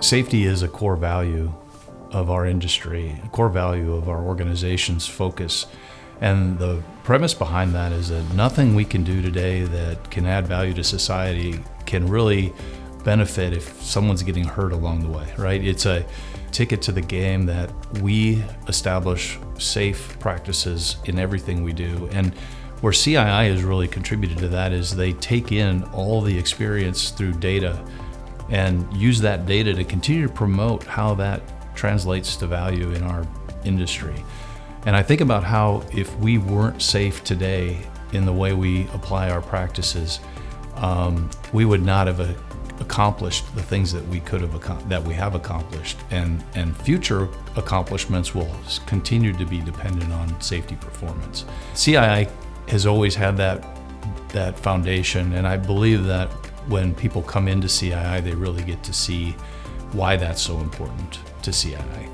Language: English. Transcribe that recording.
Safety is a core value of our industry, a core value of our organization's focus. And the premise behind that is that nothing we can do today that can add value to society can really benefit if someone's getting hurt along the way, right? It's a ticket to the game that we establish safe practices in everything we do. And where CII has really contributed to that is they take in all the experience through data and use that data to continue to promote how that translates to value in our industry. And I think about how if we weren't safe today in the way we apply our practices, we would not have accomplished the things that we have accomplished, and future accomplishments will continue to be dependent on safety performance. CII has always had that foundation, and I believe that when people come into CII, they really get to see why that's so important to CII.